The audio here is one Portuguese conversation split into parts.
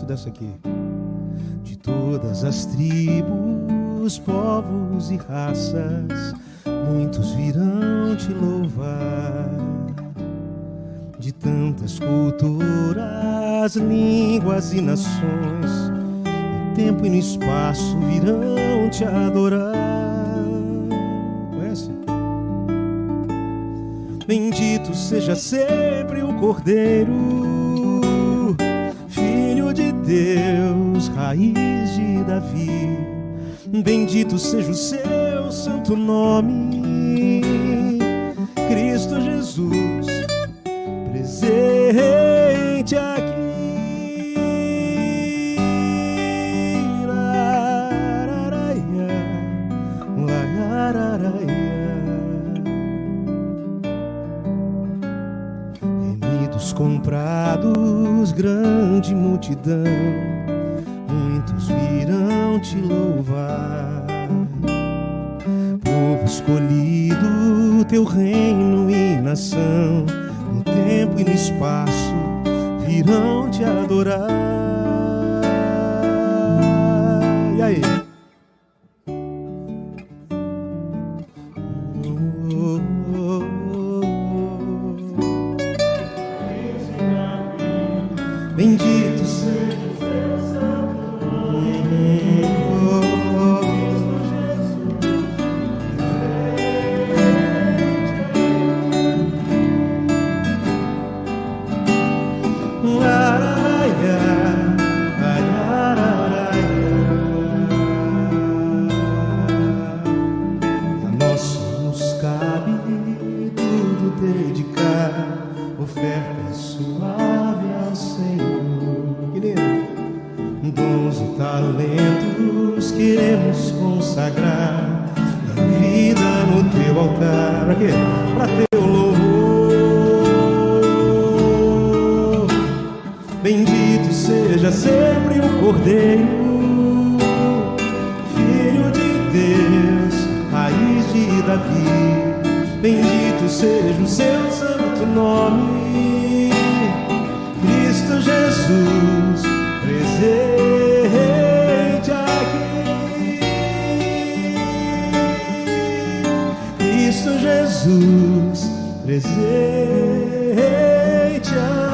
dessa aqui. De todas as tribos, povos e raças, muitos virão te louvar. De tantas culturas, línguas e nações, no tempo e no espaço virão te adorar. Conhece? Bendito seja sempre o Cordeiro, Filho de Deus, raiz de Davi. Bendito seja o seu santo nome, Cristo Jesus, presente aqui. Remidos comprados, grande multidão, muitos virão te louvar. Povo escolhido, teu reino e nação, no tempo e no espaço virão te adorar. E aí? Bendito seja o teu santo nome, a nós nos cabe tudo dedicar, oferta suave ao Senhor. Que lindo! Dons e talentos queremos consagrar, a vida no teu altar. Pra quê? Pra teu louvor. Bendito seja sempre o Cordeiro, Filho de Deus, raiz de Davi. Bendito seja o seu santo nome, Cristo Jesus, presente aqui. Cristo Jesus, presente aqui.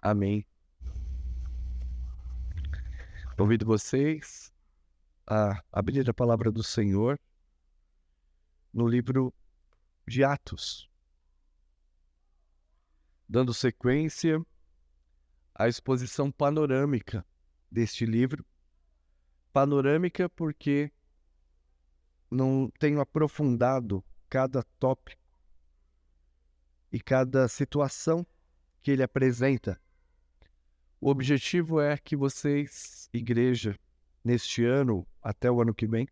Amém. Convido vocês a abrir a palavra do Senhor no livro de Atos, dando sequência à exposição panorâmica deste livro. Panorâmica porque não tenho aprofundado cada tópico e cada situação que ele apresenta. O objetivo é que vocês, igreja, neste ano, até o ano que vem,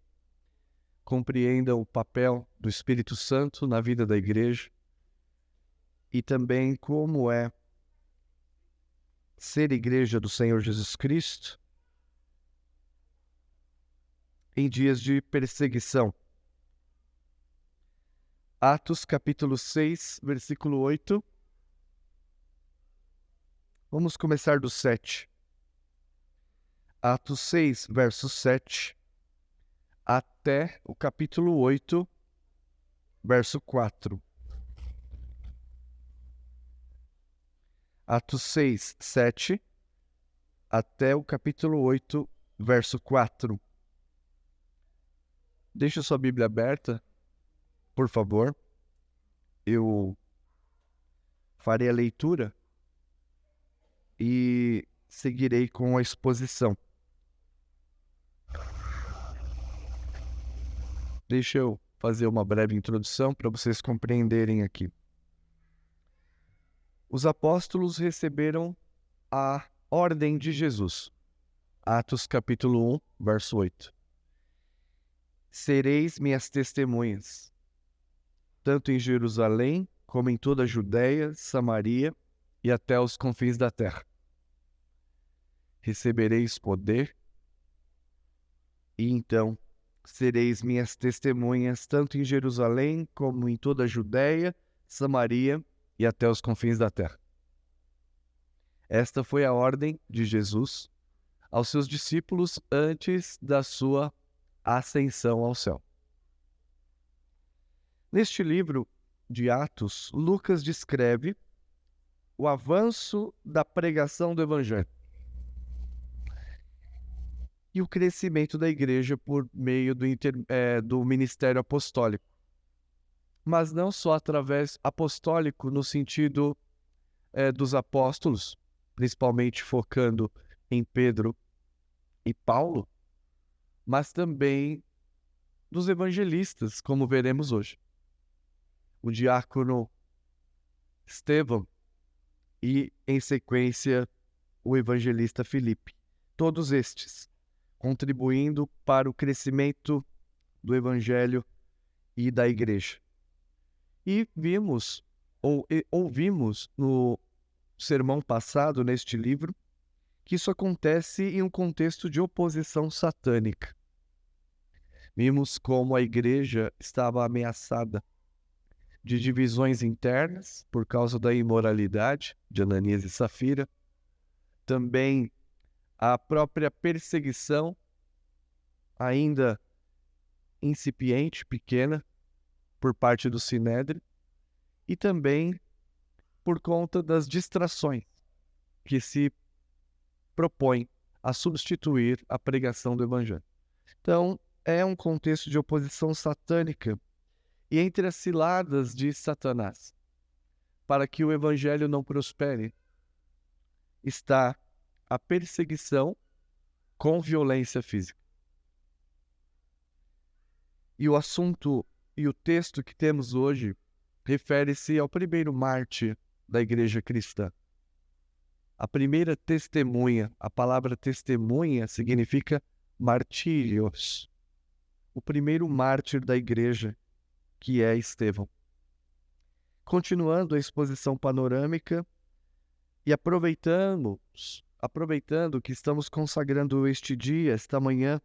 compreendam o papel do Espírito Santo na vida da igreja e também como é ser igreja do Senhor Jesus Cristo em dias de perseguição. Atos capítulo 6, versículo 8. Vamos começar do 7. Atos 6, verso 7, até o capítulo 8, verso 4. Atos 6, 7, até o capítulo 8, verso 4. Deixa sua Bíblia aberta, por favor. Eu farei a leitura e seguirei com a exposição. Deixa eu fazer uma breve introdução para vocês compreenderem aqui. Os apóstolos receberam a ordem de Jesus. Atos capítulo 1, verso 8. Sereis minhas testemunhas tanto em Jerusalém como em toda a Judéia, Samaria e até os confins da terra. Recebereis poder, e então sereis minhas testemunhas, tanto em Jerusalém como em toda a Judéia, Samaria e até os confins da terra. Esta foi a ordem de Jesus aos seus discípulos antes da sua ascensão ao céu. Neste livro de Atos, Lucas descreve o avanço da pregação do Evangelho e o crescimento da igreja por meio do ministério apostólico. Mas não só através apostólico no sentido dos apóstolos, principalmente focando em Pedro e Paulo, mas também dos evangelistas, como veremos hoje. O diácono Estevão e, em sequência, o evangelista Filipe. Todos estes contribuindo para o crescimento do evangelho e da igreja. E ouvimos no sermão passado, neste livro, que isso acontece em um contexto de oposição satânica. Vimos como a igreja estava ameaçada de divisões internas por causa da imoralidade de Ananias e Safira, também a própria perseguição, ainda incipiente, pequena, por parte do Sinédrio, e também por conta das distrações que se propõem a substituir a pregação do Evangelho. Então, é um contexto de oposição satânica e entre as ciladas de Satanás, para que o Evangelho não prospere, está a perseguição com violência física. E o assunto e o texto que temos hoje refere-se ao primeiro mártir da igreja cristã. A primeira testemunha, a palavra testemunha significa martírios. O primeiro mártir da igreja, que é Estevão. Continuando a exposição panorâmica e aproveitando que estamos consagrando este dia, esta manhã,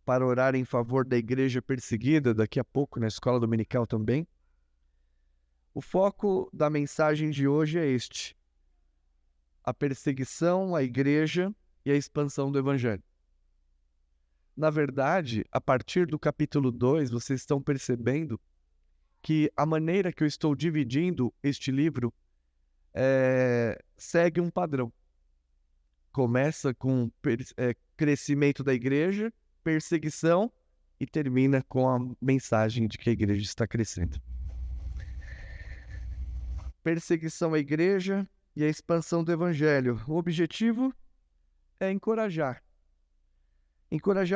para orar em favor da igreja perseguida, daqui a pouco na escola dominical também, o foco da mensagem de hoje é este: a perseguição à igreja e a expansão do Evangelho. Na verdade, a partir do capítulo 2, vocês estão percebendo que a maneira que eu estou dividindo este livro segue um padrão. Começa com crescimento da igreja, perseguição e termina com a mensagem de que a igreja está crescendo. Perseguição à igreja e a expansão do Evangelho. O objetivo é encorajar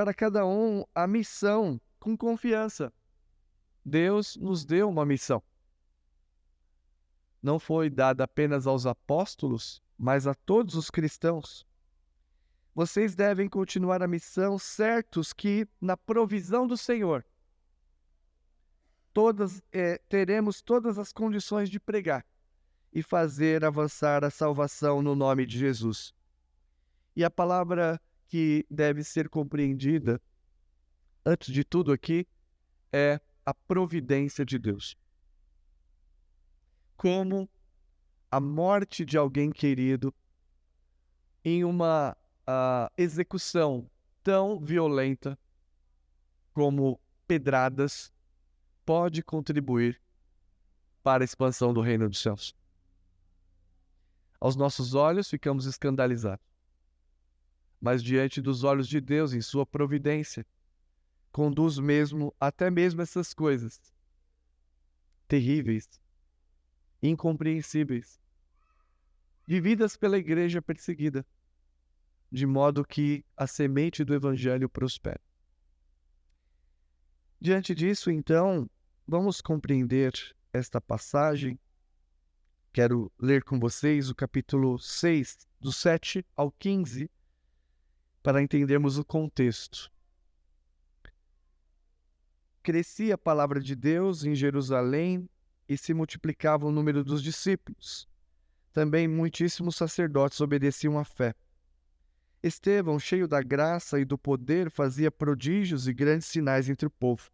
a cada um a missão com confiança. Deus nos deu uma missão. Não foi dada apenas aos apóstolos, mas a todos os cristãos. Vocês devem continuar a missão certos que, na provisão do Senhor, teremos todas as condições de pregar e fazer avançar a salvação no nome de Jesus. E a palavra que deve ser compreendida, antes de tudo aqui, é a providência de Deus. Como a morte de alguém querido em uma execução tão violenta como pedradas pode contribuir para a expansão do reino dos céus. Aos nossos olhos ficamos escandalizados, mas diante dos olhos de Deus, em sua providência, conduz até mesmo essas coisas terríveis, incompreensíveis, vividas pela igreja perseguida, de modo que a semente do Evangelho prospere. Diante disso, então, vamos compreender esta passagem. Quero ler com vocês o capítulo 6, do 7 ao 15, para entendermos o contexto. crescia a palavra de Deus em Jerusalém e se multiplicava o número dos discípulos. Também muitíssimos sacerdotes obedeciam à fé. Estevão, cheio da graça e do poder, fazia prodígios e grandes sinais entre o povo.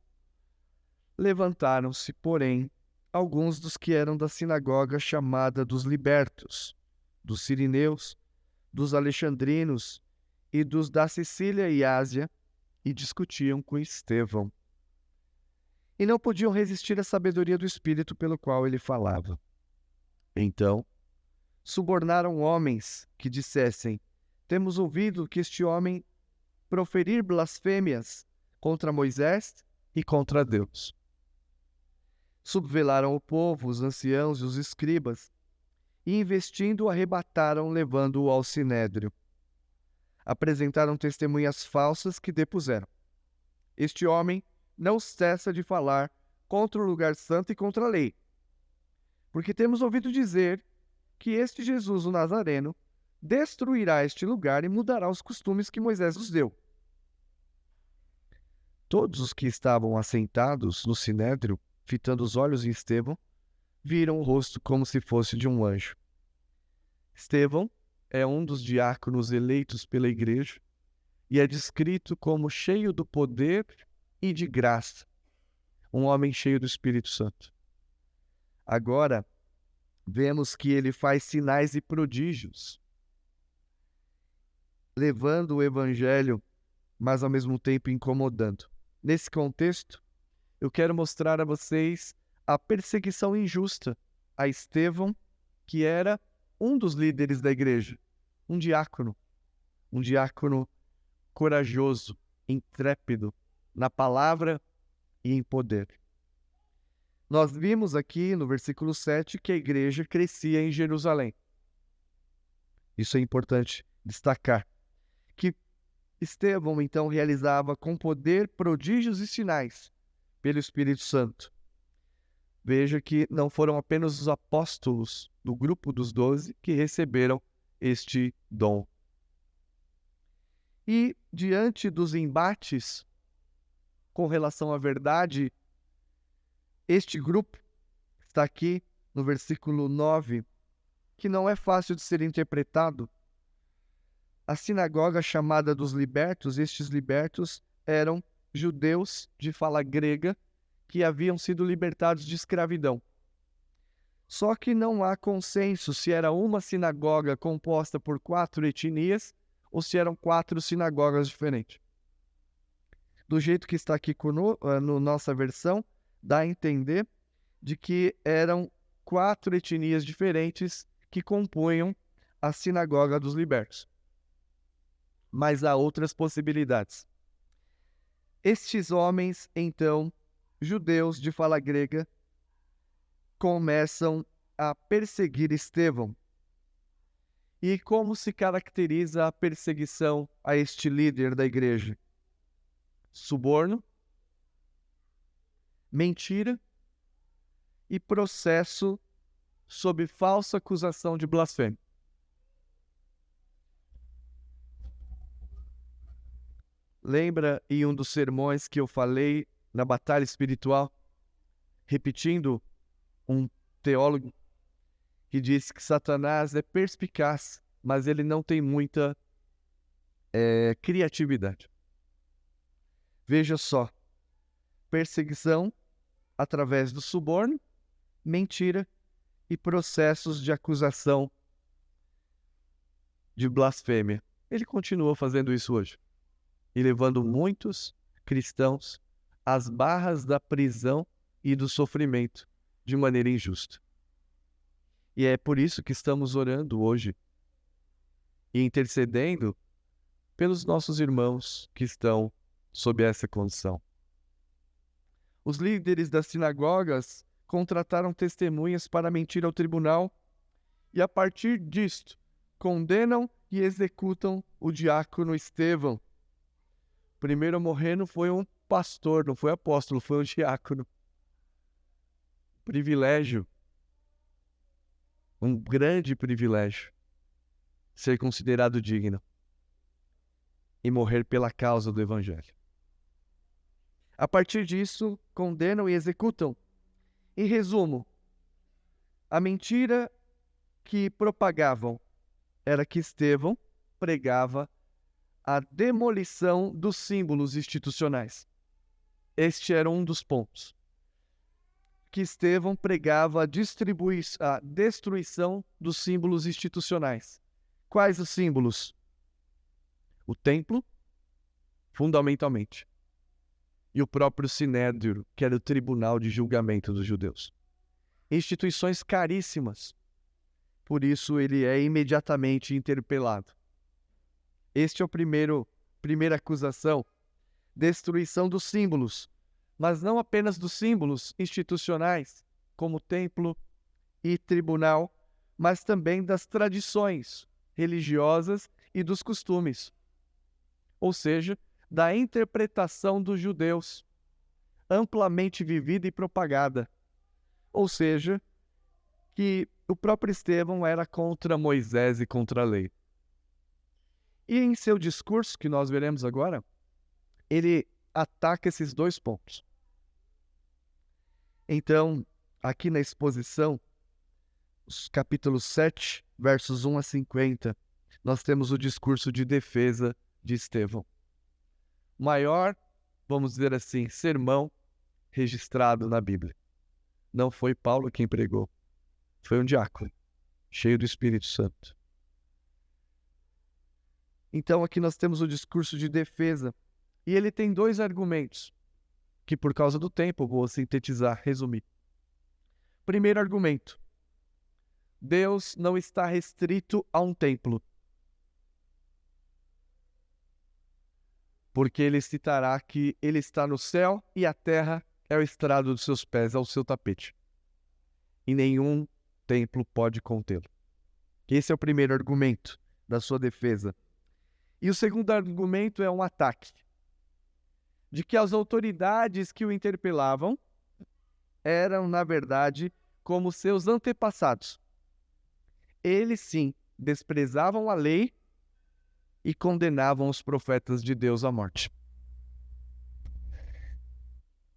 Levantaram-se, porém, alguns dos que eram da sinagoga chamada dos libertos, dos sirineus, dos alexandrinos e dos da Sicília e Ásia, e discutiam com Estevão. E não podiam resistir à sabedoria do Espírito pelo qual ele falava. Então, subornaram homens que dissessem: temos ouvido que este homem proferir blasfêmias contra Moisés e contra Deus. Subvelaram o povo, os anciãos e os escribas, e investindo o arrebataram, levando-o ao sinédrio. Apresentaram testemunhas falsas que depuseram: este homem não cessa de falar contra o lugar santo e contra a lei, porque temos ouvido dizer que este Jesus, o Nazareno, destruirá este lugar e mudará os costumes que Moisés nos deu. Todos os que estavam assentados no sinédrio, fitando os olhos em Estevão, viram o rosto como se fosse de um anjo. Estevão é um dos diáconos eleitos pela igreja e é descrito como cheio do poder e de graça, um homem cheio do Espírito Santo. Agora, vemos que ele faz sinais e prodígios, levando o evangelho, mas ao mesmo tempo incomodando. Nesse contexto, eu quero mostrar a vocês a perseguição injusta a Estevão, que era um dos líderes da igreja, um diácono corajoso, intrépido, na palavra e em poder. Nós vimos aqui no versículo 7 que a igreja crescia em Jerusalém. Isso é importante destacar. Que Estevão, então, realizava com poder prodígios e sinais pelo Espírito Santo. Veja que não foram apenas os apóstolos do grupo dos 12 que receberam este dom. E, diante dos embates com relação à verdade, este grupo está aqui no versículo 9, que não é fácil de ser interpretado. A sinagoga chamada dos libertos, estes libertos eram judeus de fala grega que haviam sido libertados de escravidão. Só que não há consenso se era uma sinagoga composta por 4 etnias ou se eram 4 sinagogas diferentes. Do jeito que está aqui no nossa versão, dá a entender de que eram 4 etnias diferentes que compunham a sinagoga dos libertos. Mas há outras possibilidades. Estes homens, então, judeus de fala grega, começam a perseguir Estevão. E como se caracteriza a perseguição a este líder da igreja? Suborno, mentira e processo sob falsa acusação de blasfêmia. Lembra em um dos sermões que eu falei na batalha espiritual, repetindo um teólogo que disse que Satanás é perspicaz, mas ele não tem muita criatividade. Veja só, perseguição através do suborno, mentira e processos de acusação de blasfêmia. Ele continua fazendo isso hoje e levando muitos cristãos às barras da prisão e do sofrimento de maneira injusta. E é por isso que estamos orando hoje e intercedendo pelos nossos irmãos que estão sob essa condição. Os líderes das sinagogas contrataram testemunhas para mentir ao tribunal e, a partir disto, condenam e executam o diácono Estevão. O primeiro a morrer não foi um pastor, não foi apóstolo, foi um diácono. Privilégio, um grande privilégio, ser considerado digno e morrer pela causa do Evangelho. A partir disso, condenam e executam. Em resumo, a mentira que propagavam era que Estevão pregava a demolição dos símbolos institucionais. Este era um dos pontos. Que Estevão pregava a destruição dos símbolos institucionais. Quais os símbolos? O templo, fundamentalmente, e o próprio Sinédrio, que era o tribunal de julgamento dos judeus. Instituições caríssimas. Por isso ele é imediatamente interpelado. Este é o primeira acusação, destruição dos símbolos, mas não apenas dos símbolos institucionais, como templo e tribunal, mas também das tradições religiosas e dos costumes. Ou seja, da interpretação dos judeus, amplamente vivida e propagada. Ou seja, que o próprio Estevão era contra Moisés e contra a lei. E em seu discurso, que nós veremos agora, ele ataca esses dois pontos. Então, aqui na exposição, os capítulos 7, versos 1 a 50, nós temos o discurso de defesa de Estevão. Maior, vamos dizer assim, sermão registrado na Bíblia. Não foi Paulo quem pregou, foi um diácono, cheio do Espírito Santo. Então aqui nós temos o discurso de defesa, e ele tem dois argumentos, que por causa do tempo vou sintetizar, resumir. Primeiro argumento: Deus não está restrito a um templo, porque ele citará que ele está no céu e a terra é o estrado dos seus pés, é o seu tapete. E nenhum templo pode contê-lo. Esse é o primeiro argumento da sua defesa. E o segundo argumento é um ataque, de que as autoridades que o interpelavam eram, na verdade, como seus antepassados. Eles, sim, desprezavam a lei e condenavam os profetas de Deus à morte.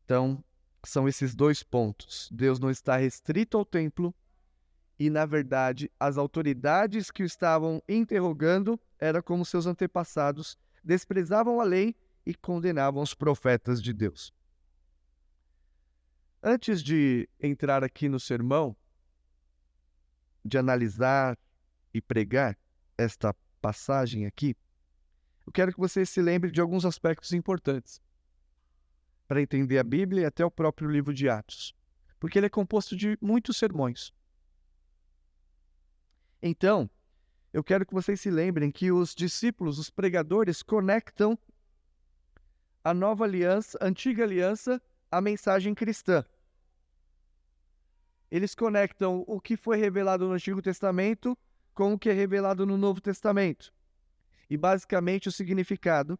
Então, são esses dois pontos. Deus não está restrito ao templo e, na verdade, as autoridades que o estavam interrogando eram como seus antepassados, desprezavam a lei e condenavam os profetas de Deus. Antes de entrar aqui no sermão, de analisar e pregar esta passagem aqui, eu quero que você se lembre de alguns aspectos importantes para entender a Bíblia e até o próprio livro de Atos, porque ele é composto de muitos sermões. Então, eu quero que vocês se lembrem que os discípulos, os pregadores, conectam a nova aliança, a antiga aliança, à mensagem cristã. Eles conectam o que foi revelado no Antigo Testamento com o que é revelado no Novo Testamento. E basicamente o significado,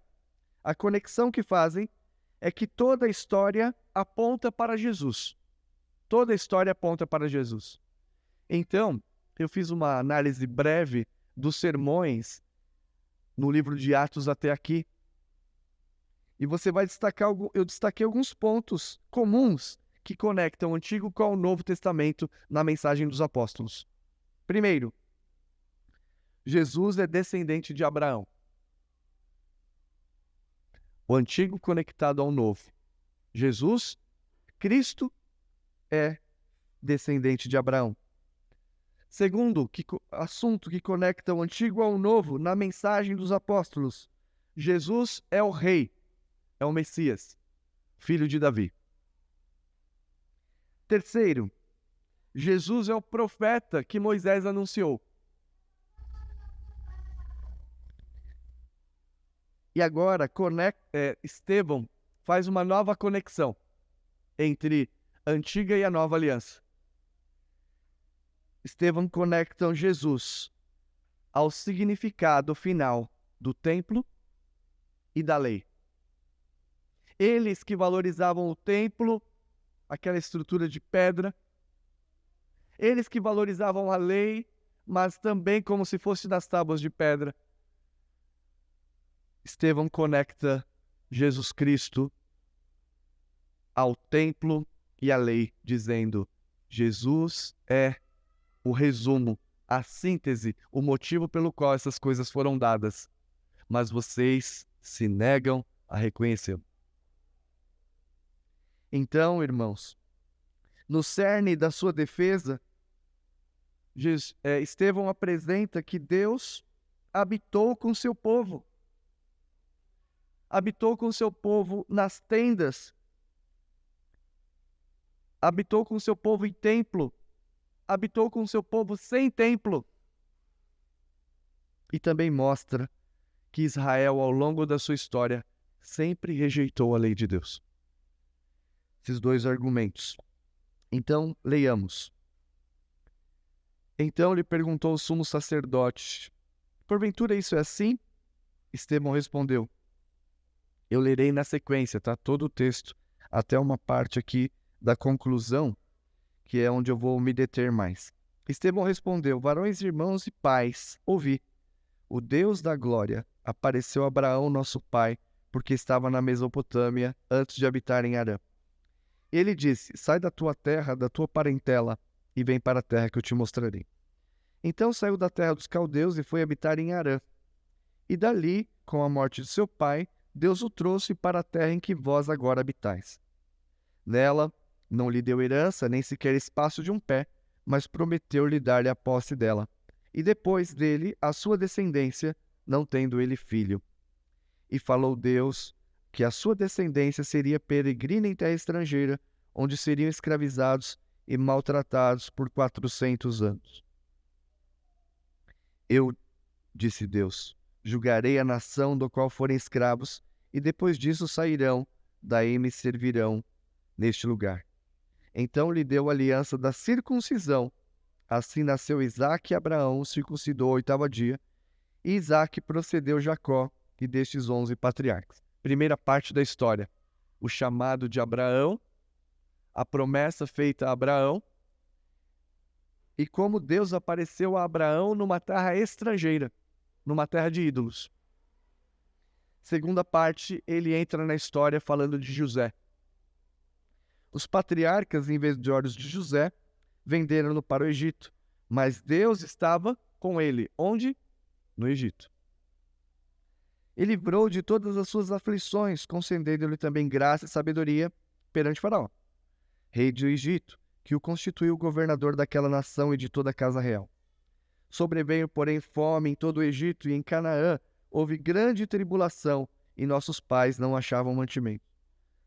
a conexão que fazem é que toda a história aponta para Jesus. Toda a história aponta para Jesus. Então, eu fiz uma análise breve dos sermões no livro de Atos até aqui. E você vai destacar, eu destaquei alguns pontos comuns que conectam o Antigo com o Novo Testamento na mensagem dos apóstolos. Primeiro, Jesus é descendente de Abraão. O Antigo conectado ao Novo. Jesus, Cristo, é descendente de Abraão. Segundo, assunto que conecta o Antigo ao Novo na mensagem dos apóstolos. Jesus é o Rei, é o Messias, filho de Davi. Terceiro, Jesus é o profeta que Moisés anunciou. E agora, Estevão faz uma nova conexão entre a antiga e a nova aliança. Estevão conecta Jesus ao significado final do templo e da lei. Eles que valorizavam o templo, aquela estrutura de pedra, eles que valorizavam a lei, mas também como se fosse das tábuas de pedra. Estevão conecta Jesus Cristo ao templo e à lei, dizendo: Jesus é o resumo, a síntese, o motivo pelo qual essas coisas foram dadas. Mas vocês se negam a reconhecê-lo. Então, irmãos, no cerne da sua defesa, Estevão apresenta que Deus habitou com seu povo. Habitou com seu povo nas tendas. Habitou com seu povo em templo. Habitou com seu povo sem templo. E também mostra que Israel, ao longo da sua história, sempre rejeitou a lei de Deus. Esses dois argumentos. Então, leiamos. Então lhe perguntou o sumo sacerdote: porventura isso é assim? Estevão respondeu. Eu lerei na sequência, tá? Todo o texto, até uma parte aqui da conclusão, que é onde eu vou me deter mais. Estevão respondeu: varões, irmãos e pais, ouvi. O Deus da glória apareceu a Abraão, nosso pai, porque estava na Mesopotâmia, antes de habitar em Harã. Ele disse: sai da tua terra, da tua parentela, e vem para a terra que eu te mostrarei. Então saiu da terra dos caldeus e foi habitar em Harã. E dali, com a morte de seu pai, Deus o trouxe para a terra em que vós agora habitais. Nela não lhe deu herança, nem sequer espaço de um pé, mas prometeu-lhe dar-lhe a posse dela. E depois dele, a sua descendência, não tendo ele filho. E falou Deus que a sua descendência seria peregrina em terra estrangeira, onde seriam escravizados e maltratados por 400 anos. Eu, disse Deus, julgarei a nação do qual forem escravos, e depois disso sairão, daí me servirão neste lugar. Então lhe deu a aliança da circuncisão. Assim nasceu Isaque e Abraão circuncidou ao 8º dia, e Isaque procedeu Jacó, e destes 11 patriarcas. Primeira parte da história, o chamado de Abraão, a promessa feita a Abraão, e como Deus apareceu a Abraão numa terra estrangeira, numa terra de ídolos. Segunda parte, ele entra na história falando de José. Os patriarcas, em vez de olhos de José, venderam-no para o Egito, mas Deus estava com ele. Onde? No Egito. E livrou de todas as suas aflições, concedendo-lhe também graça e sabedoria perante Faraó, rei do Egito, que o constituiu governador daquela nação e de toda a casa real. Sobreveio, porém, fome em todo o Egito, e em Canaã houve grande tribulação, e nossos pais não achavam mantimento.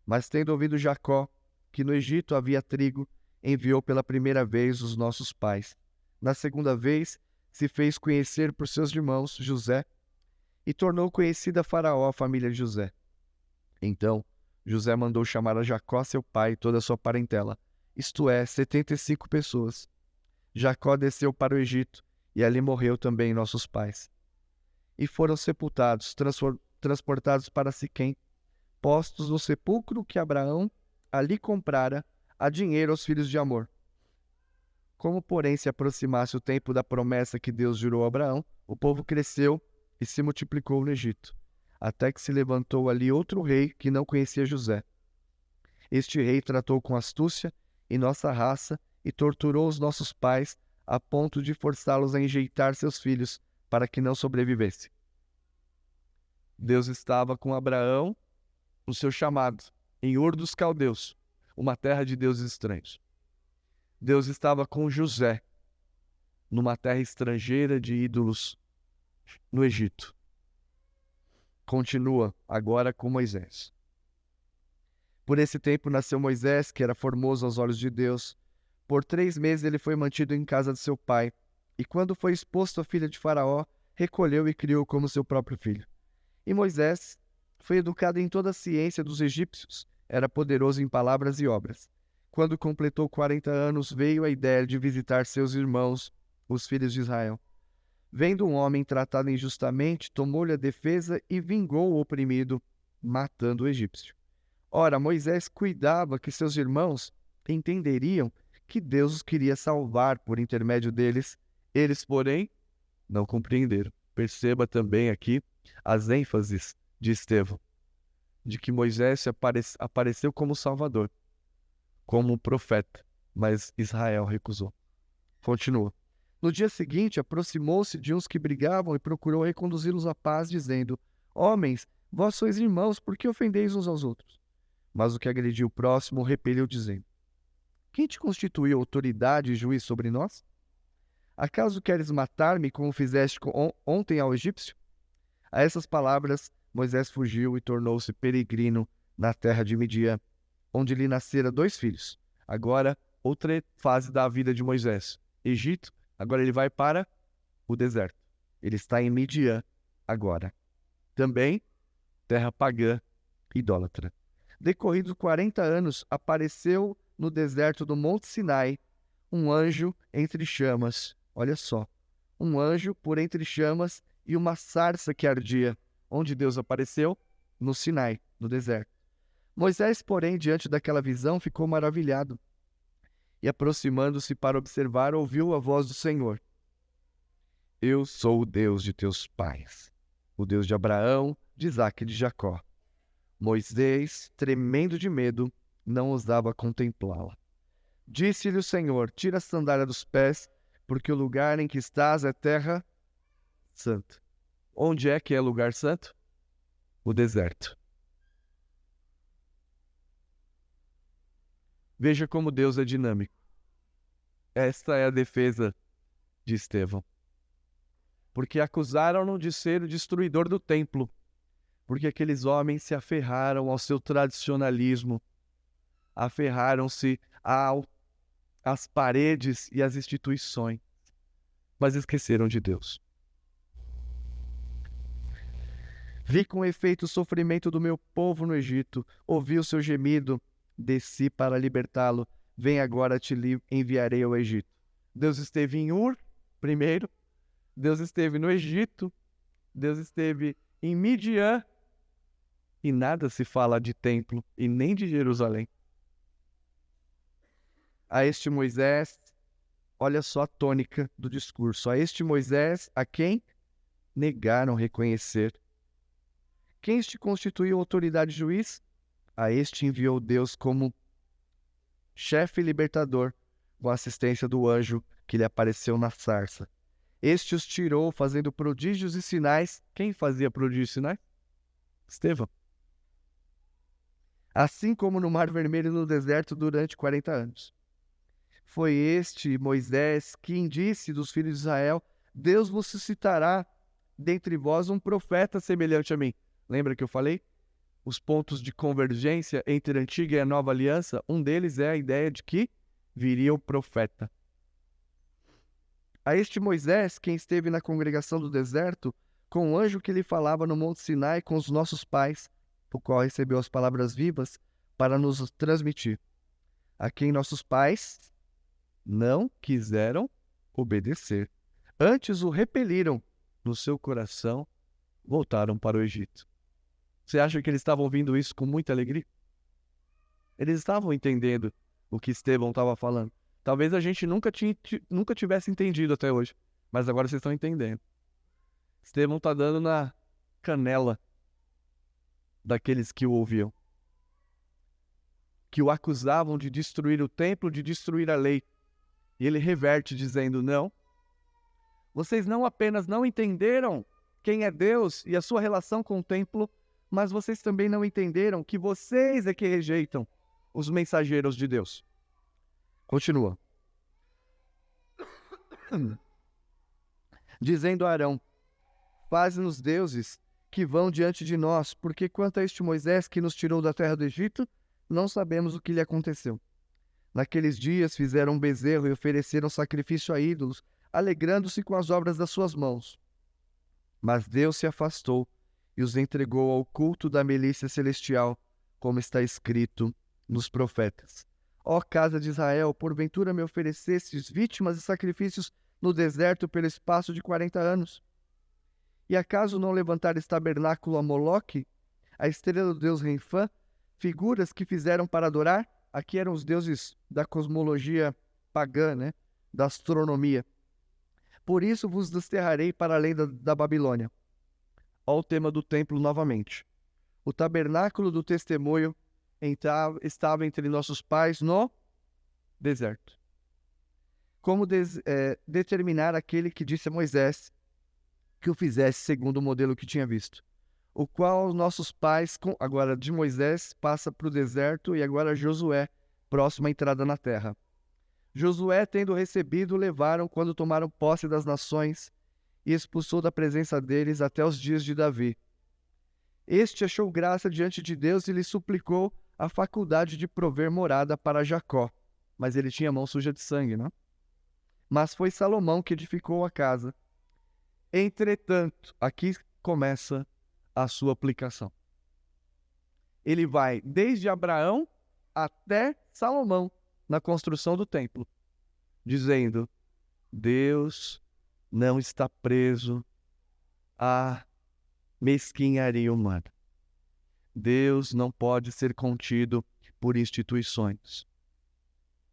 Mas tendo ouvido Jacó que no Egito havia trigo, enviou pela primeira vez os nossos pais. Na segunda vez se fez conhecer por seus irmãos José, e tornou conhecida a Faraó a família de José. Então José mandou chamar a Jacó, seu pai, e toda a sua parentela, isto é, 75 pessoas. Jacó desceu para o Egito, e ali morreu também nossos pais. E foram sepultados, transportados para Siquém, postos no sepulcro que Abraão ali comprara a dinheiro aos filhos de Amor. Como, porém, se aproximasse o tempo da promessa que Deus jurou a Abraão, o povo cresceu e se multiplicou no Egito, até que se levantou ali outro rei que não conhecia José. Este rei tratou com astúcia em nossa raça e torturou os nossos pais a ponto de forçá-los a enjeitar seus filhos para que não sobrevivessem. Deus estava com Abraão no seu chamado, em Ur dos Caldeus, uma terra de deuses estranhos. Deus estava com José, numa terra estrangeira de ídolos, no Egito. Continua agora com Moisés. Por esse tempo nasceu Moisés, que era formoso aos olhos de Deus. Por 3 meses ele foi mantido em casa de seu pai, e quando foi exposto à filha de Faraó, recolheu e criou como seu próprio filho. E Moisés foi educado em toda a ciência dos egípcios, era poderoso em palavras e obras. Quando completou 40 anos, veio a ideia de visitar seus irmãos, os filhos de Israel. Vendo um homem tratado injustamente, tomou-lhe a defesa e vingou o oprimido, matando o egípcio. Ora, Moisés cuidava que seus irmãos entenderiam que Deus os queria salvar por intermédio deles. Eles, porém, não compreenderam. Perceba também aqui as ênfases de Estevão, de que Moisés apareceu como Salvador. como profeta, mas Israel recusou. Continua. No dia seguinte, aproximou-se de uns que brigavam e procurou reconduzi-los à paz, dizendo: Homens, vós sois irmãos, por que ofendeis uns aos outros? Mas o que agrediu o próximo repeliu, dizendo: Quem te constituiu autoridade e juiz sobre nós? Acaso queres matar-me como fizeste ontem ao egípcio? A essas palavras, Moisés fugiu e tornou-se peregrino na terra de Midian, onde lhe nasceram 2 filhos. Agora, outra fase da vida de Moisés. Egito, agora ele vai para o deserto. Ele está em Midian agora. Também, terra pagã, idólatra. Decorridos 40 anos, apareceu no deserto do Monte Sinai um anjo entre chamas. Olha só, um anjo por entre chamas e uma sarça que ardia. Onde Deus apareceu? No Sinai, no deserto. Moisés, porém, diante daquela visão, ficou maravilhado. E aproximando-se para observar, ouviu a voz do Senhor. Eu sou o Deus de teus pais, o Deus de Abraão, de Isaque e de Jacó. Moisés, tremendo de medo, não ousava contemplá-la. Disse-lhe o Senhor: Tira a sandália dos pés, porque o lugar em que estás é terra santa. Onde é que é lugar santo? O deserto. Veja como Deus é dinâmico. Esta é a defesa de Estevão. Porque acusaram-no de ser o destruidor do templo. Porque aqueles homens se aferraram ao seu tradicionalismo, aferraram-se às paredes e às instituições, mas esqueceram de Deus. Vi com efeito o sofrimento do meu povo no Egito, ouvi o seu gemido, desci para libertá-lo, vem agora te enviarei ao Egito. Deus esteve em Ur, primeiro, Deus esteve no Egito, Deus esteve em Midian, e nada se fala de templo e nem de Jerusalém. A este Moisés, olha só a tônica do discurso, a este Moisés, a quem negaram reconhecer. Quem te constituiu autoridade e juiz? A este enviou Deus como chefe libertador, com a assistência do anjo que lhe apareceu na sarça. Este os tirou, fazendo prodígios e sinais. Quem fazia prodígios e sinais? Estevão. Assim como no Mar Vermelho e no deserto durante 40 anos. Foi este Moisés quem disse dos filhos de Israel: Deus vos suscitará dentre vós um profeta semelhante a mim. Lembra que eu falei? Os pontos de convergência entre a antiga e a nova aliança, um deles é a ideia de que viria o profeta. A este Moisés, quem esteve na congregação do deserto, com o anjo que lhe falava no Monte Sinai com os nossos pais, o qual recebeu as palavras vivas para nos transmitir, a quem nossos pais não quiseram obedecer. Antes o repeliram no seu coração, voltaram para o Egito. Você acha que eles estavam ouvindo isso com muita alegria? Eles estavam entendendo o que Estevão estava falando. Talvez a gente nunca tivesse entendido até hoje, mas agora vocês estão entendendo. Estevão está dando na canela daqueles que o ouviam, que o acusavam de destruir o templo, de destruir a lei. E ele reverte dizendo: não, vocês não apenas não entenderam quem é Deus e a sua relação com o templo, mas vocês também não entenderam que vocês é que rejeitam os mensageiros de Deus. Continua. Dizendo a Arão: faze-nos deuses que vão diante de nós, porque quanto a este Moisés que nos tirou da terra do Egito, não sabemos o que lhe aconteceu. Naqueles dias fizeram um bezerro e ofereceram sacrifício a ídolos, alegrando-se com as obras das suas mãos. Mas Deus se afastou e os entregou ao culto da milícia celestial, como está escrito nos profetas. Ó casa de Israel, porventura me oferecestes vítimas e sacrifícios no deserto pelo espaço de 40 anos? E acaso não levantares tabernáculo a Moloque, a estrela do deus Renfã, figuras que fizeram para adorar? Aqui eram os deuses da cosmologia pagã, né? Da astronomia. Por isso vos desterrarei para além da Babilônia. Ó o tema do templo novamente. O tabernáculo do testemunho estava entre nossos pais no deserto. Como determinar aquele que disse a Moisés que o fizesse segundo o modelo que tinha visto, o qual os nossos pais, agora de Moisés, passa para o deserto e agora Josué, próximo à entrada na terra. Josué, tendo recebido, levaram quando tomaram posse das nações e expulsou da presença deles até os dias de Davi. Este achou graça diante de Deus e lhe suplicou a faculdade de prover morada para Jacó. Mas ele tinha mão suja de sangue, não? Mas foi Salomão que edificou a casa. Entretanto, aqui começa a sua aplicação. Ele vai desde Abraão até Salomão na construção do templo, dizendo: Deus não está preso à mesquinharia humana. Deus não pode ser contido por instituições.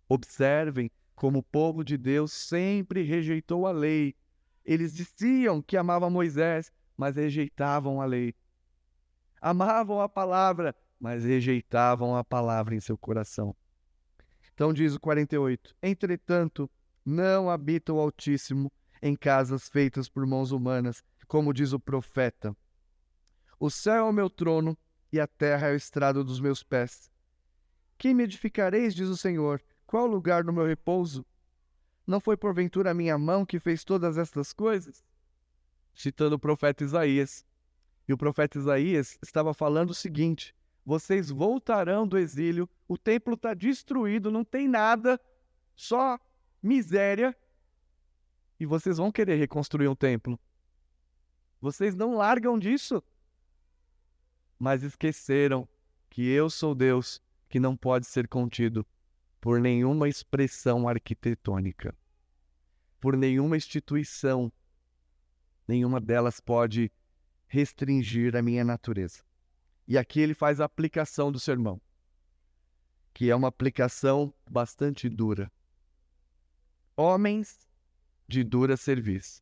Observem como o povo de Deus sempre rejeitou a lei. Eles diziam que amavam Moisés, mas rejeitavam a lei. Amavam a palavra, mas rejeitavam a palavra em seu coração. Então diz o 48, entretanto, não habita o Altíssimo em casas feitas por mãos humanas, como diz o profeta. O céu é o meu trono e a terra é o estrado dos meus pés. Que me edificareis, diz o Senhor, qual o lugar do meu repouso? Não foi porventura a minha mão que fez todas estas coisas? Citando o profeta Isaías. E o profeta Isaías estava falando o seguinte: vocês voltarão do exílio, o templo está destruído, não tem nada, só miséria, e vocês vão querer reconstruir um templo. Vocês não largam disso, mas esqueceram que eu sou Deus, que não pode ser contido por nenhuma expressão arquitetônica, por nenhuma instituição. Nenhuma delas pode restringir a minha natureza. E aqui ele faz a aplicação do sermão, que é uma aplicação bastante dura. Homens de dura cerviz,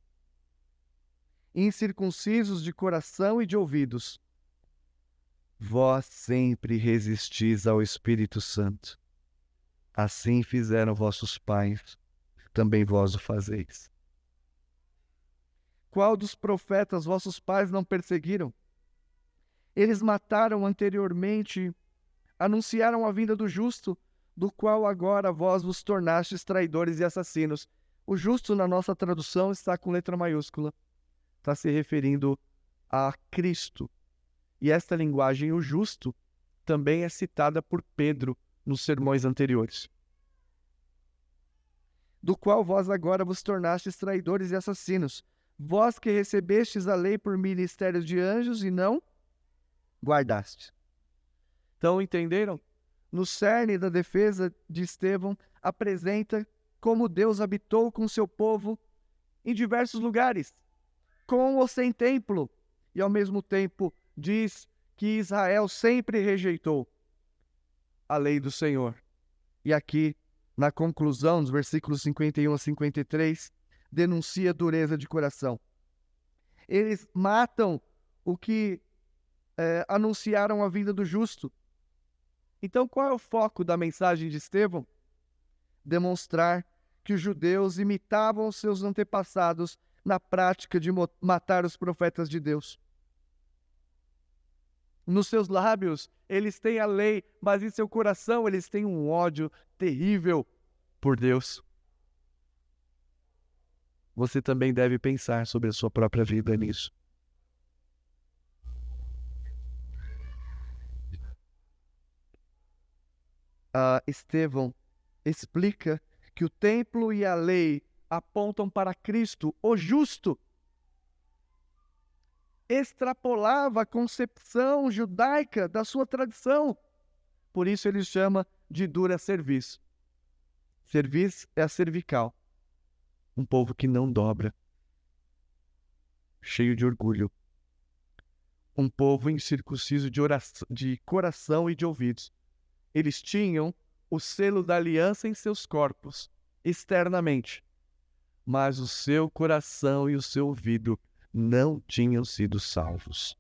incircuncisos de coração e de ouvidos, vós sempre resistis ao Espírito Santo. Assim fizeram vossos pais, também vós o fazeis. Qual dos profetas vossos pais não perseguiram? Eles mataram anteriormente, anunciaram a vinda do justo, do qual agora vós vos tornastes traidores e assassinos. O justo, na nossa tradução, está com letra maiúscula. Está se referindo a Cristo. E esta linguagem, o justo, também é citada por Pedro nos sermões anteriores. Do qual vós agora vos tornastes traidores e assassinos, vós que recebestes a lei por ministério de anjos e não guardastes. Então, entenderam? No cerne da defesa de Estevão, apresenta como Deus habitou com seu povo em diversos lugares, com ou sem templo, e ao mesmo tempo diz que Israel sempre rejeitou a lei do Senhor. E aqui, na conclusão, dos versículos 51 a 53, denuncia dureza de coração. Eles matam o que anunciaram a vinda do justo. Então, qual é o foco da mensagem de Estevão? Demonstrar que os judeus imitavam os seus antepassados na prática de matar os profetas de Deus. Nos seus lábios, eles têm a lei, mas em seu coração eles têm um ódio terrível por Deus. Você também deve pensar sobre a sua própria vida nisso. Estevão explica que o templo e a lei apontam para Cristo, o justo. Extrapolava a concepção judaica da sua tradição. Por isso ele chama de dura cerviz. Cerviz é a cervical. Um povo que não dobra. Cheio de orgulho. Um povo incircunciso de coração e de ouvidos. Eles tinham o selo da aliança em seus corpos, externamente. Mas o seu coração e o seu ouvido não tinham sido salvos.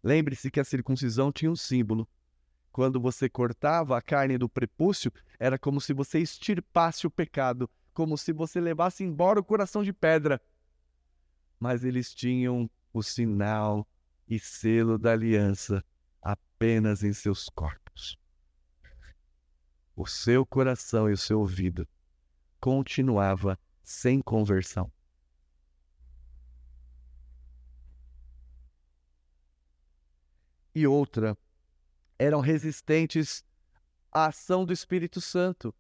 Lembre-se que a circuncisão tinha um símbolo, Quando você cortava a carne do prepúcio, era como se você extirpasse o pecado, como se você levasse embora o coração de pedra. Mas eles tinham o sinal e selo da aliança apenas em seus corpos. O seu coração e o seu ouvido continuava sem conversão. E outra, eram resistentes à ação do Espírito Santo.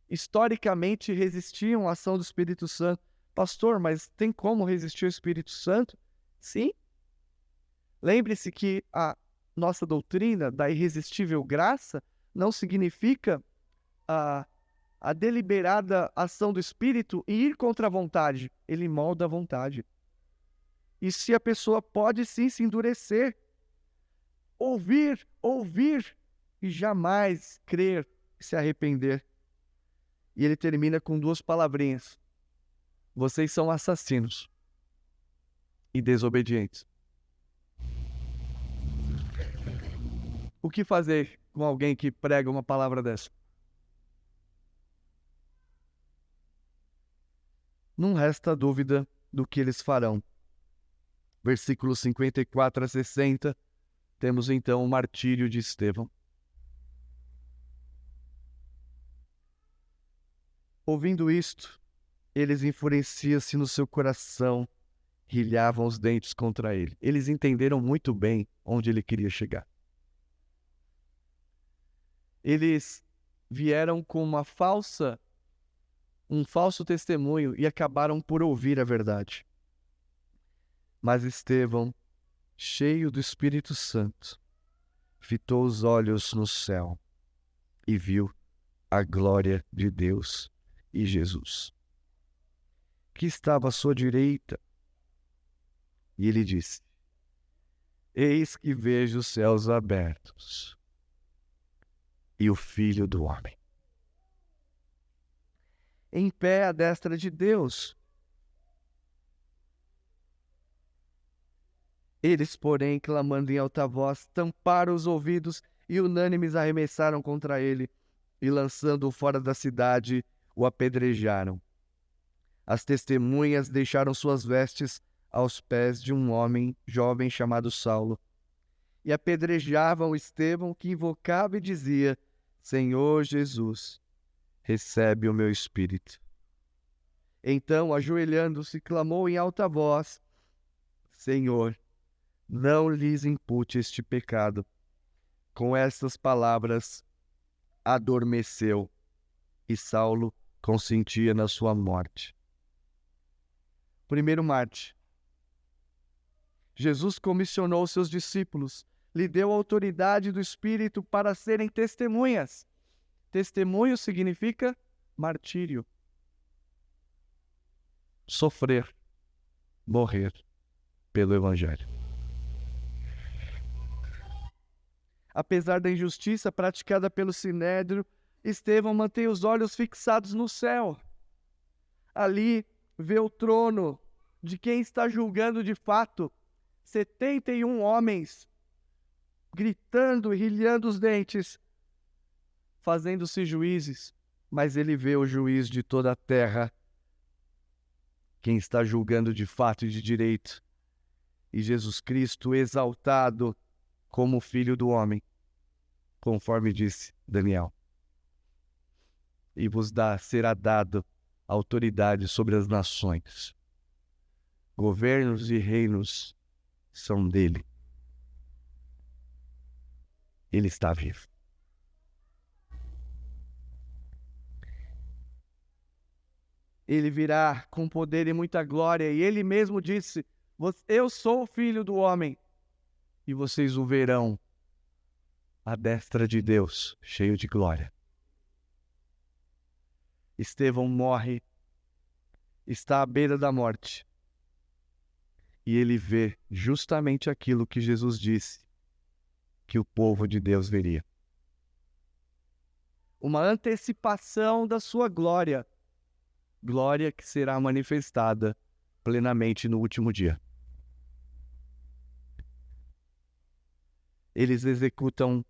Historicamente resistiam à ação do Espírito Santo. Pastor, mas tem como resistir ao Espírito Santo? Sim. Lembre-se que a nossa doutrina da irresistível graça não significa a deliberada ação do Espírito e ir contra a vontade. Ele molda a vontade. E se a pessoa pode sim se endurecer, ouvir e jamais crer e se arrepender. E ele termina com 2 palavrinhas. Vocês são assassinos e desobedientes. O que fazer com alguém que prega uma palavra dessa? Não resta dúvida do que eles farão. Versículos 54 a 60, temos então o martírio de Estevão. Ouvindo isto, eles enfureciam-se no seu coração, rilhavam os dentes contra ele. Eles entenderam muito bem onde ele queria chegar. Eles vieram com um falso testemunho e acabaram por ouvir a verdade. Mas Estevão, cheio do Espírito Santo, fitou os olhos no céu e viu a glória de Deus e Jesus, que estava à sua direita. E ele disse: Eis que vejo os céus abertos e o Filho do Homem em pé à destra de Deus. Eles, porém, clamando em alta voz, tamparam os ouvidos e unânimes arremessaram contra ele, e lançando-o fora da cidade, o apedrejaram. As testemunhas deixaram suas vestes aos pés de um homem jovem chamado Saulo, e apedrejavam Estevão, que invocava e dizia: Senhor Jesus, recebe o meu espírito. Então, ajoelhando-se, clamou em alta voz: Senhor, não lhes impute este pecado. Com estas palavras, adormeceu, e Saulo consentia na sua morte. Primeiro Marte. Jesus comissionou seus discípulos, lhe deu autoridade do Espírito para serem testemunhas. Testemunho significa martírio. Sofrer, morrer pelo Evangelho. Apesar da injustiça praticada pelo Sinédrio, Estevão mantém os olhos fixados no céu. Ali vê o trono de quem está julgando de fato. 71 homens gritando e rilhando os dentes, fazendo-se juízes, mas ele vê o juiz de toda a terra, quem está julgando de fato e de direito, e Jesus Cristo exaltado como Filho do Homem, conforme disse Daniel. E vos será dado autoridade sobre as nações. Governos e reinos são dele. Ele está vivo. Ele virá com poder e muita glória, e ele mesmo disse: Eu sou o Filho do Homem, e vocês o verão à destra de Deus, cheio de glória. Estevão morre, está à beira da morte, e ele vê justamente aquilo que Jesus disse que o povo de Deus veria. Uma antecipação da sua glória, glória que será manifestada plenamente no último dia. Eles executam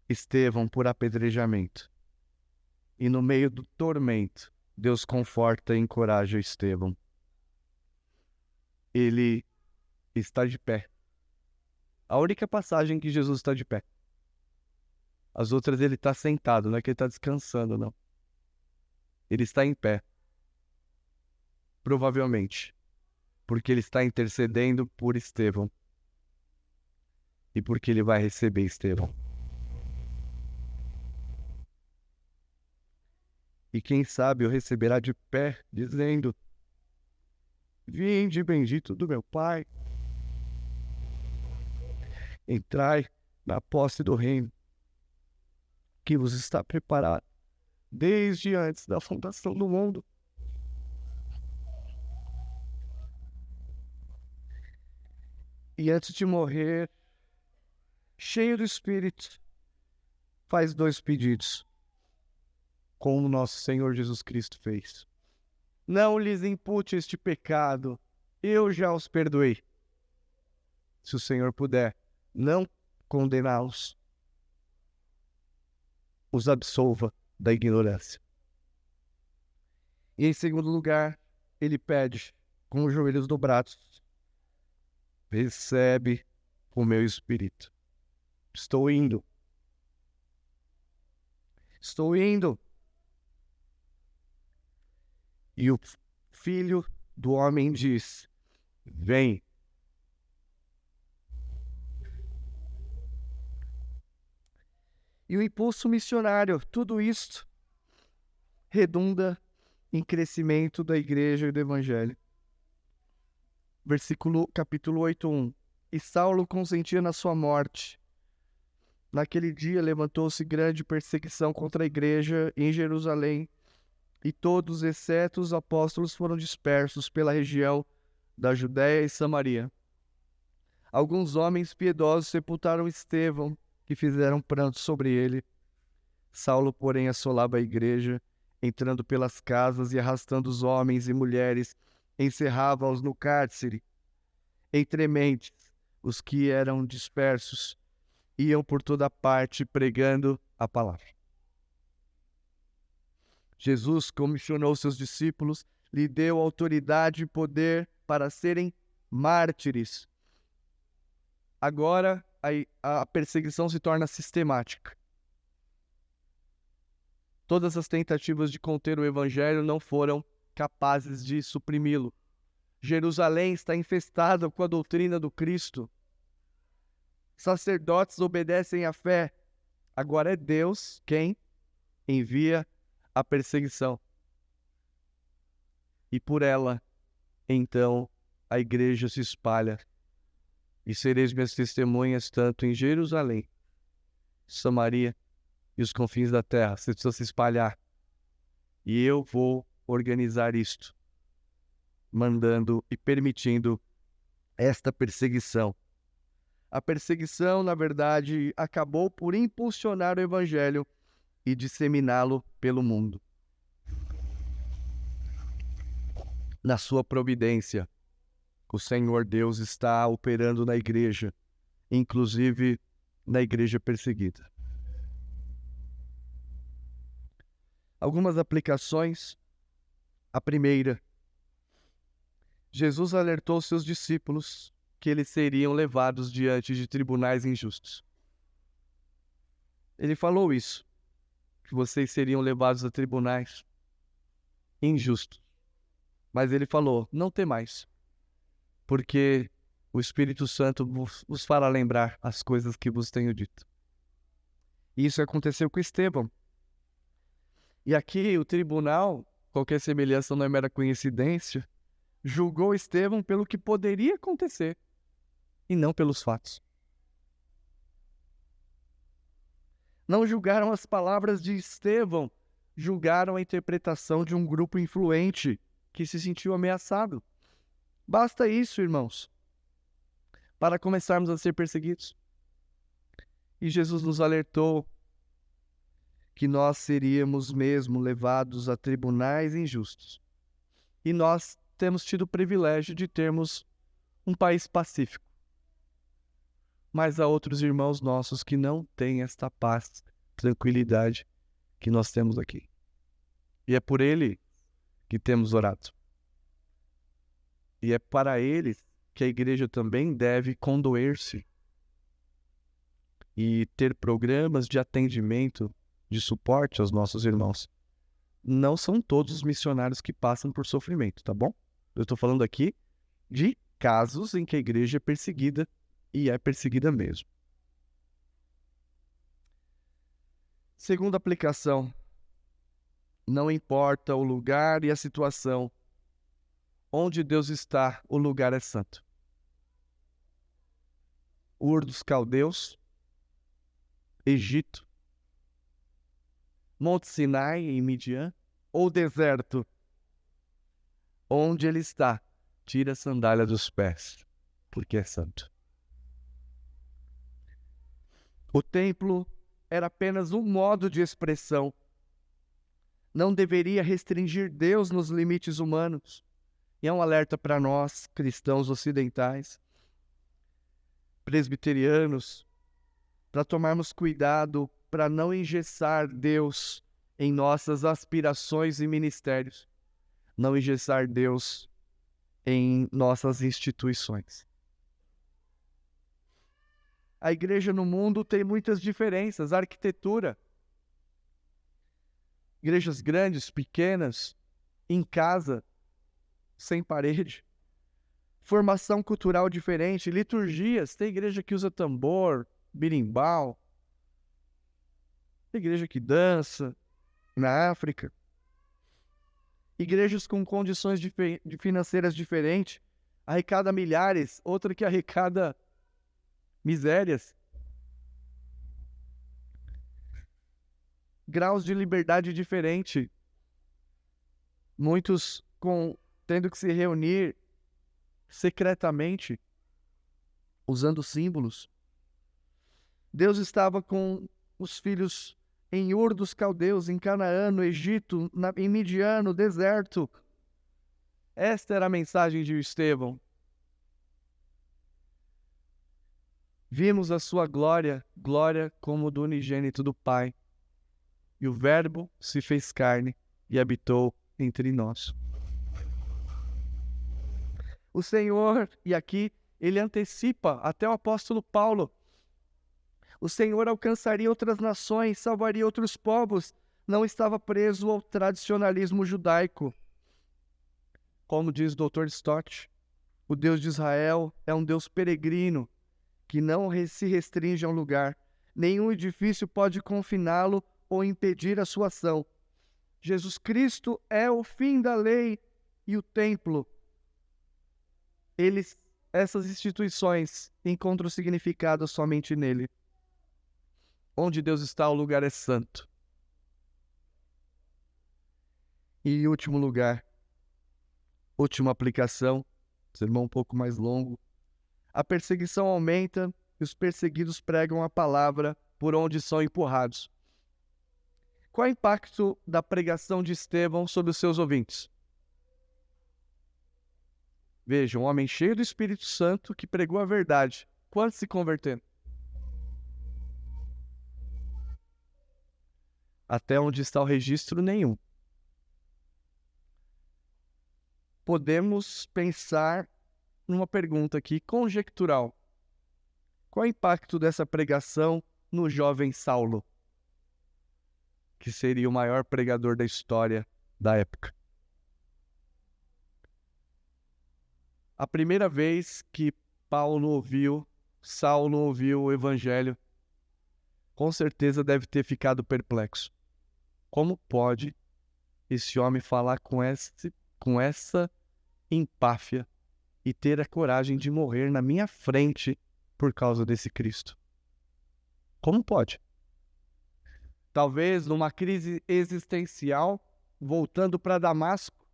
Estevão por apedrejamento. E no meio do tormento, Deus conforta e encoraja Estevão. Ele está de pé. A única passagem que Jesus está de pé. As outras ele está sentado, não é que ele está descansando, não. Ele está em pé. Provavelmente. Porque ele está intercedendo por Estevão. E porque ele vai receber Estevão. E quem sabe o receberá de pé, dizendo: Vinde, bendito do meu Pai. Entrai na posse do reino que vos está preparado desde antes da fundação do mundo. E antes de morrer, cheio do Espírito, faz 2 pedidos, como nosso Senhor Jesus Cristo fez. Não lhes impute este pecado, eu já os perdoei. Se o Senhor puder não condená-los, os absolva da ignorância. E em segundo lugar, ele pede, com os joelhos dobrados: recebe o meu espírito. Estou indo. Estou indo. E o filho do homem diz: vem. E o impulso missionário, tudo isto redunda em crescimento da igreja e do evangelho. Capítulo 8:1. E Saulo consentia na sua morte. Naquele dia levantou-se grande perseguição contra a igreja em Jerusalém, e todos, exceto os apóstolos, foram dispersos pela região da Judéia e Samaria. Alguns homens piedosos sepultaram Estevão, que fizeram pranto sobre ele. Saulo, porém, assolava a igreja, entrando pelas casas e arrastando os homens e mulheres, encerrava-os no cárcere. Entre mentes, os que eram dispersos iam por toda parte pregando a palavra. Jesus comissionou seus discípulos, lhe deu autoridade e poder para serem mártires. Agora a perseguição se torna sistemática. Todas as tentativas de conter o evangelho não foram capazes de suprimi-lo. Jerusalém está infestada com a doutrina do Cristo. Sacerdotes obedecem à fé. Agora é Deus quem envia a perseguição. E por ela, então, a igreja se espalha. E sereis minhas testemunhas tanto em Jerusalém, Samaria e os confins da terra. Você precisa se espalhar. E eu vou organizar isto, mandando e permitindo esta perseguição. A perseguição, na verdade, acabou por impulsionar o evangelho e disseminá-lo pelo mundo. Na sua providência, o Senhor Deus está operando na igreja, inclusive na igreja perseguida. Algumas aplicações. A primeira, Jesus alertou seus discípulos que eles seriam levados diante de tribunais injustos. Ele falou isso, que vocês seriam levados a tribunais injustos. Mas ele falou: não temais, porque o Espírito Santo vos fará lembrar as coisas que vos tenho dito. E isso aconteceu com Estevão. E aqui o tribunal, qualquer semelhança não é mera coincidência, julgou Estevão pelo que poderia acontecer e não pelos fatos. Não julgaram as palavras de Estevão, julgaram a interpretação de um grupo influente que se sentiu ameaçado. Basta isso, irmãos, para começarmos a ser perseguidos. E Jesus nos alertou que nós seríamos mesmo levados a tribunais injustos. E nós temos tido o privilégio de termos um país pacífico. mas há outros irmãos nossos que não têm esta paz, tranquilidade que nós temos aqui. E é por ele que temos orado. E é para eles que a igreja também deve condoer-se e ter programas de atendimento, de suporte aos nossos irmãos. Não são todos os missionários que passam por sofrimento, tá bom? Eu estou falando aqui de casos em que a igreja é perseguida, e é perseguida mesmo. Segunda aplicação: não importa o lugar e a situação, onde Deus está, o lugar é santo. Ur dos Caldeus, Egito, Monte Sinai em Midian, ou deserto, onde ele está, tira a sandália dos pés, porque é santo. O templo era apenas um modo de expressão. Não deveria restringir Deus nos limites humanos. E é um alerta para nós, cristãos ocidentais, presbiterianos, para tomarmos cuidado para não engessar Deus em nossas aspirações e ministérios. Não engessar Deus em nossas instituições. A igreja no mundo tem muitas diferenças. A arquitetura, igrejas grandes, pequenas, em casa, sem parede. Formação cultural diferente, liturgias. Tem igreja que usa tambor, berimbau. Tem igreja que dança na África. Igrejas com condições financeiras diferentes. Arrecada milhares, outra que arrecada misérias. Graus de liberdade diferente. Muitos tendo que se reunir secretamente, usando símbolos. Deus estava com os filhos em Ur dos Caldeus, em Canaã, no Egito, em Midian, no deserto. Esta era a mensagem de Estevão. Vimos a sua glória, glória como do unigênito do Pai. E o Verbo se fez carne e habitou entre nós. O Senhor, e aqui ele antecipa até o apóstolo Paulo, o Senhor alcançaria outras nações, salvaria outros povos, não estava preso ao tradicionalismo judaico. Como diz o Dr. Stott, o Deus de Israel é um Deus peregrino, que não se restringe a um lugar. Nenhum edifício pode confiná-lo ou impedir a sua ação. Jesus Cristo é o fim da lei e o templo. Essas instituições encontram significado somente nele. Onde Deus está, o lugar é santo. E em último lugar, última aplicação, sermão um pouco mais longo. A perseguição aumenta e os perseguidos pregam a palavra por onde são empurrados. Qual é o impacto da pregação de Estevão sobre os seus ouvintes? Veja, um homem cheio do Espírito Santo que pregou a verdade. Quantos se converteram? Até onde está o registro, nenhum. Podemos pensar numa pergunta aqui, conjectural. Qual é o impacto dessa pregação no jovem Saulo, que seria o maior pregador da história da época? A primeira vez que Saulo ouviu o evangelho, com certeza deve ter ficado perplexo. Como pode esse homem falar com essa empáfia e ter a coragem de morrer na minha frente por causa desse Cristo? Como pode? Talvez numa crise existencial, voltando para Damasco,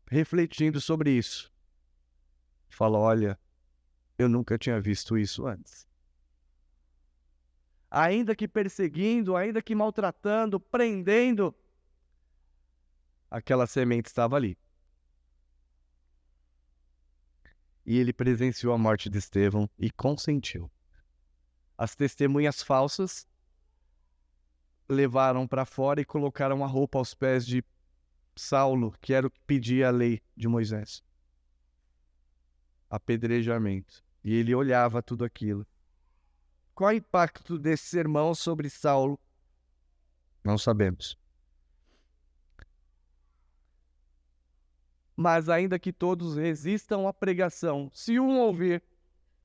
refletindo sobre isso. Fala, olha, eu nunca tinha visto isso antes. Ainda que perseguindo, ainda que maltratando, prendendo, aquela semente estava ali. E ele presenciou a morte de Estevão e consentiu. As testemunhas falsas levaram para fora e colocaram a roupa aos pés de Saulo, que era o que pedia a lei de Moisés. Apedrejamento. E ele olhava tudo aquilo. Qual o impacto desse sermão sobre Saulo? Não sabemos. Mas ainda que todos resistam à pregação, se um ouvir,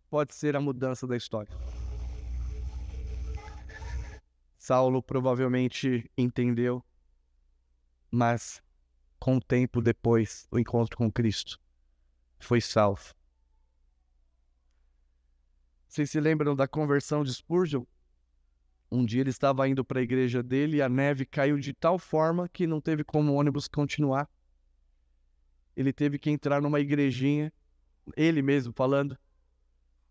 pode ser a mudança da história. Saulo provavelmente entendeu, mas com o tempo depois, o encontro com Cristo foi salvo. Vocês se lembram da conversão de Spurgeon? Um dia ele estava indo para a igreja dele e a neve caiu de tal forma que não teve como o ônibus continuar. Ele teve que entrar numa igrejinha, ele mesmo falando,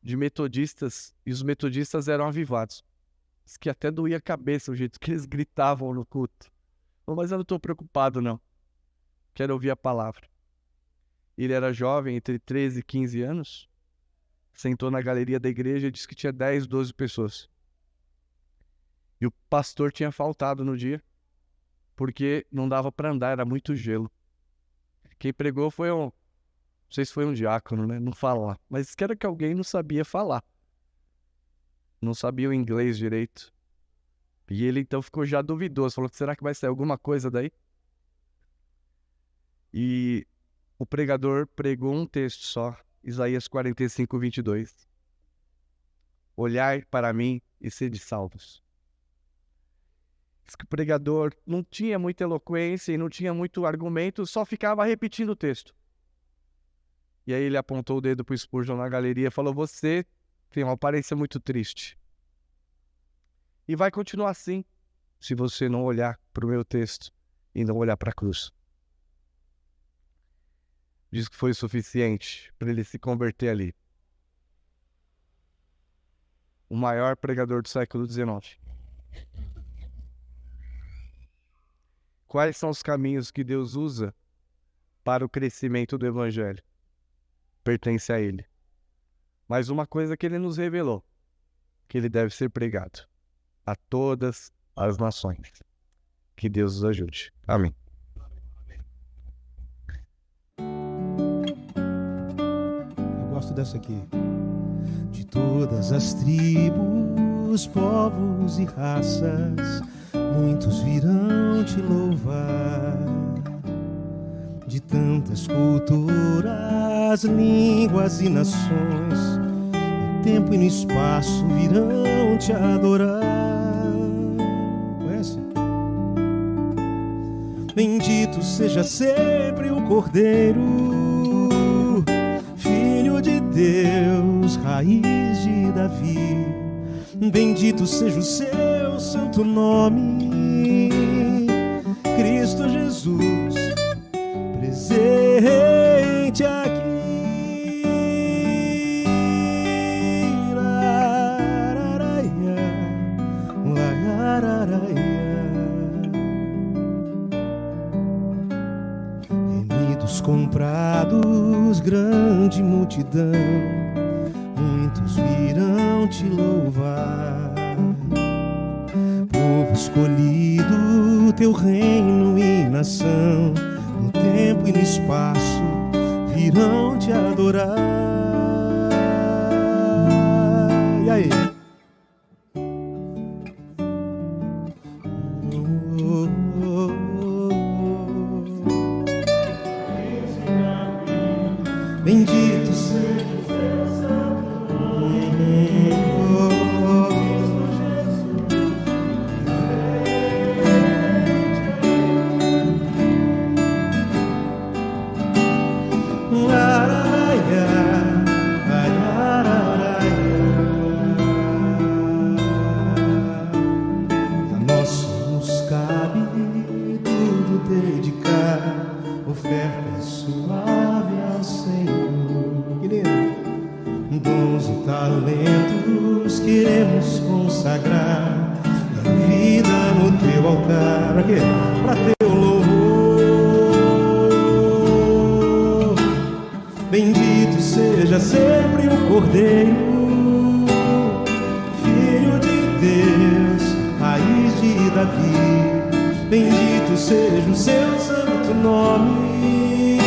de metodistas, e os metodistas eram avivados. Diz que até doía a cabeça o jeito que eles gritavam no culto. Mas eu não estou preocupado, não. Quero ouvir a palavra. Ele era jovem, entre 13 e 15 anos, sentou na galeria da igreja e disse que tinha 10, 12 pessoas. E o pastor tinha faltado no dia, porque não dava para andar, era muito gelo. Quem pregou foi não sei se foi um diácono, né? Não fala, mas que era que alguém não sabia falar. Não sabia o inglês direito. E ele então ficou já duvidoso, falou, será que vai sair alguma coisa daí? E o pregador pregou um texto só, Isaías 45, 22. Olhai para mim e sede salvos. Diz que o pregador não tinha muita eloquência e não tinha muito argumento, só ficava repetindo o texto. E aí ele apontou o dedo para o Spurgeon na galeria e falou, você tem uma aparência muito triste. E vai continuar assim, se você não olhar para o meu texto e não olhar para a cruz. Diz que foi suficiente para ele se converter ali. O maior pregador do século XIX. Quais são os caminhos que Deus usa para o crescimento do Evangelho? Pertence a Ele. Mas uma coisa que Ele nos revelou, que Ele deve ser pregado a todas as nações. Que Deus os ajude. Amém. Eu gosto dessa aqui. De todas as tribos, povos e raças, muitos virão te louvar. De tantas culturas, línguas e nações, no tempo e no espaço virão te adorar. Conhece? Bendito seja sempre o Cordeiro, Filho de Deus, raiz de Davi. Bendito seja o seu santo nome, Cristo Jesus, presente aqui. Remidos comprados, grande multidão, muitos virão te louvar. Povo escolhido, teu reino e nação, no tempo e no espaço virão te adorar. E aí? Bendito seja o teu santo nome, a nós nos cabe tudo dedicar, oferta suave ao Senhor. Que lindo! Dons e talentos queremos consagrar, a vida no teu altar. Pra quê? Pra teu louvor. Bendito seja sempre o Cordeiro, de Davi, bendito seja o seu santo nome.